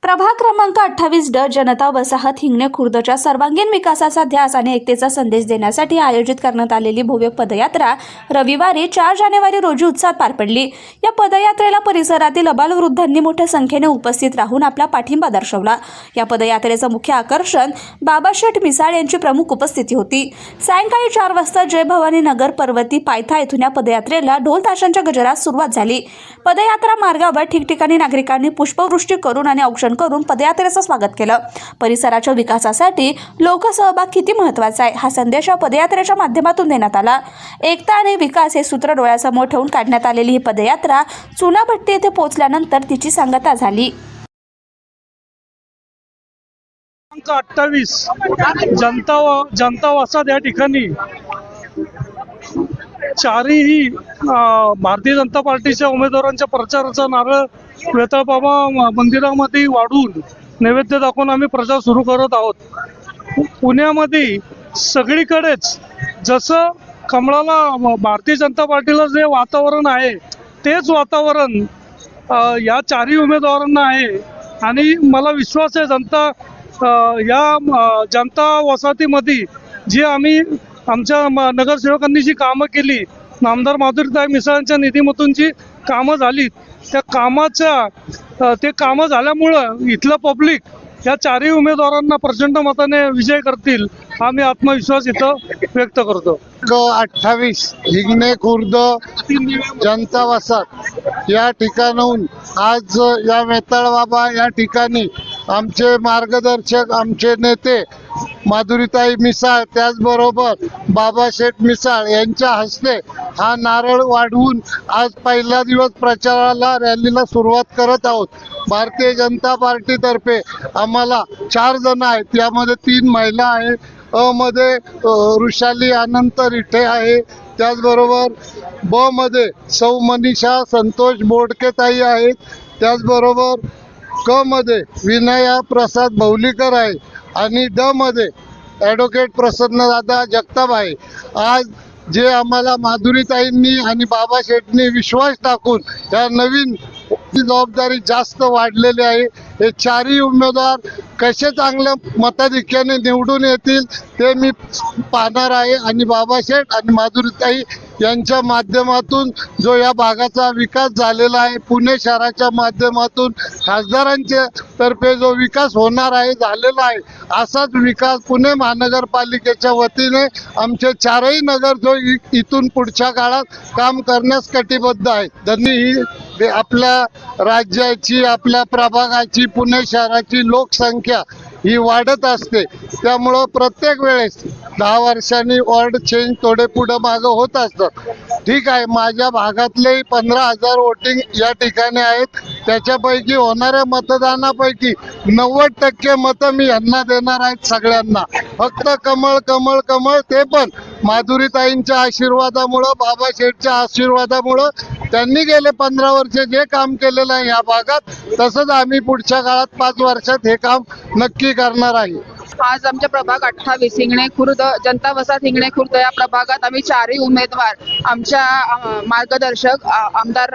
प्रभाग क्रमांक 28 ड जनता वसाहत हिंगणे खुर्दच्या सर्वांगीण विकासाचा ध्यास आणि एकतेचा संदेश देण्यासाठी आयोजित करण्यात आलेली भव्य पदयात्रा रविवारी 4 जानेवारी रोजी उत्साहात पार पडली। या पदयात्रेला परिसरातील अबालवृद्धांनी मोठ्या संख्येने उपस्थित राहून आपला पाठिंबा दर्शवला। या पदयात्रेचं मुख्य आकर्षण बाबाशेठ मिसाळ यांची प्रमुख उपस्थिती होती। सायंकाळी 4 वाजता जय भवानी नगर पर्वती पायथा येथून या पदयात्रेला ढोल ताशांच्या गजरात सुरुवात झाली। पदयात्रा मार्गावर ठिकठिकाणी नागरिकांनी पुष्पवृष्टी करून आणि औक्षण करून पदयात्रेचं स्वागत केलं। परिसराच्या विकासासाठी लोकसहभाग किती महत्त्वाचा आहे हा संदेश या पदयात्रेच्या माध्यमातून देण्यात आला। एकता आणि विकास हे सूत्र डोळ्यासमोर ठेवून काढण्यात आलेली ही पदयात्रा चुनाभट्टी येथे पोहोचल्यानंतर तिची सांगता झाली। 28 जनता वसाहत या ठिकाणी चारही भारतीय जनता पार्टीच्या उमेदवारांच्या प्रचाराचा नारळ वेताळबाबा मंदिरामध्ये वाढून नैवेद्य दाखवून आम्ही प्रचार सुरू करत आहोत। पुण्यामध्ये सगळीकडेच जसं कमळाला भारतीय जनता पार्टीला जे वातावरण आहे तेच वातावरण या चारही उमेदवारांना आहे आणि मला विश्वास आहे जनता वसाहतीमध्ये जे आम्ही आमच्या नगरसेवकांनी जी कामं केली, आमदार माधुरीताई मिसाळांच्या निधीमधून जी कामं झाली ते कामं झाल्यामुळं इथलं पब्लिक या चारही उमेदवारांना प्रचंड मताने विजय करतील आम्ही आत्मविश्वास इथं व्यक्त करतो। 28 हिंगणे खुर्द जनता वसाहत या ठिकाणाहून आज या वेताळबाबा या ठिकाणी आमचे मार्गदर्शक आमचे नेते माधुरीताई मिसाळ त्याचबरोबर बाबाशेठ मिसाळ यांच्या हस्ते हा नारळ वाढवून आज पहिला दिवस प्रचाराला रॅलीला सुरुवात करत आहोत। भारतीय जनता पार्टीतर्फे आम्हाला 4 जण आहेत, यामध्ये 3 महिला आहेत, अ मध्ये ऋषाली अनंत रिठे आहे, त्याचबरोबर ब मध्ये सौ मनीषा संतोष बोडकेताई आहेत, त्याचबरोबर क मध्ये विनया प्रसाद भौलीकर आहे आणि ड मध्ये ॲडव्होकेट प्रसन्नदादा जगताप आहे। आज जे आम्हाला माधुरीताईंनी आणि बाबाशेठनी विश्वास टाकून या नवीन जबाबदारी जास्त वाढलेली आहे। हे चारही उमेदवार कसे चांगल्या मताधिक्याने निवडून येतील ते मी पाहणार आहे आणि बाबाशेठ आणि माधुरीताई यांच्या माध्यमातून जो या भागाचा विकास झालेला आहे, पुणे शहराच्या माध्यमातून खासदारांच्या तर्फे जो विकास होणार आहे झालेला आहे, असाच विकास पुणे महानगरपालिकेच्या वतीने आमचे चारही नगर जो इथून पुढच्या काळात काम करण्यास कटिबद्ध आहे। ही आपल्या राज्याची आपल्या प्रभागाची पुणे शहराची लोकसंख्या ही वाढत असते, त्यामुळं प्रत्येक वेळेस 10 वर्षांनी वॉर्ड चेंज थोडे पुढे मागं होत असतात। ठीक आहे, माझ्या भागातले 15,000 वोटिंग या ठिकाणी आहेत, त्याच्यापैकी होणाऱ्या मतदानापैकी 90% मतं मी यांना देणार आहेत सगळ्यांना। फक्त कमळ कमळ कमळ, ते पण माधुरीताईंच्या आशीर्वादामुळं बाबाशेठच्या आशीर्वादामुळं त्यांनी गेले 15 वर्ष जे काम केलेलं आहे या भागात, तसंच आम्ही पुढच्या काळात 5 वर्षात हे काम नक्की करणार आहे। आज आमच्या प्रभाग 28 हिंगणे खुर्द जनता वसाहत हिंगणे खुर्द या प्रभागात आम्ही चारही उमेदवार आमच्या मार्गदर्शक आमदार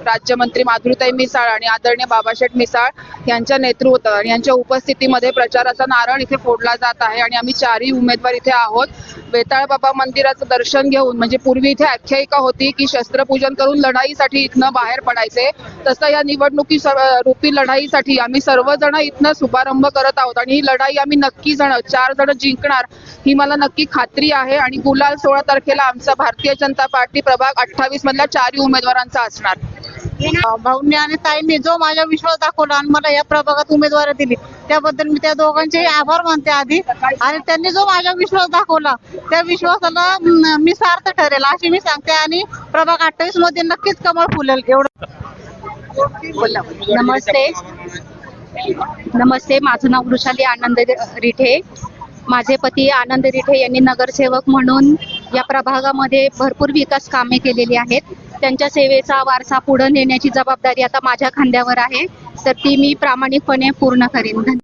राज्यमंत्री माधुरीताई मिसाळ आणि आदरणीय बाबाशेठ मिसाळ यांच्या नेतृत्वात आणि यांच्या उपस्थितीमध्ये प्रचाराचा नारळ इथे फोडला जात आहे आणि आम्ही चारही उमेदवार इथे आहोत। वेताळबाबा मंदिराचं दर्शन घेऊन, म्हणजे पूर्वी इथे आख्यायिका होती की शस्त्रपूजन करून लढाईसाठी इथनं बाहेर पडायचे, तसं या निवडणुकी रूपी लढाईसाठी आम्ही सर्वजण इथनं शुभारंभ करत आहोत आणि ही लढाई आम्ही नक्की 4 जण जिंकणार ही मला नक्की खात्री आहे आणि गुलाल 16 तारखेला आमचा भारतीय जनता पार्टी प्रभाग 28 मधल्या 4 उमेदवारांचा असणार। भाऊंनी आणि ताईंनी जो माझा विश्वास दाखवला आणि मला या प्रभागात उमेदवारी दिली त्याबद्दल मी त्या दोघांचे आभार मानते आधी, आणि त्यांनी जो माझा विश्वास दाखवला त्या विश्वासाला मी सार्थ ठरेल अशी मी सांगते आणि प्रभाग 28 मध्ये नक्कीच कमळ फुलेल एवढं। नमस्ते, माझं नाव वृषाली आनंद रिठे। माझे पती आनंद रिठे यांनी नगरसेवक म्हणून या प्रभागामध्ये भरपूर विकास कामे केलेली आहेत। त्यांच्या सेवेचा वारसा पुढे नेण्याची जबाबदारी आता माझ्या खांद्यावर आहे, तर ती मी प्रामाणिकपणे पूर्ण करेन।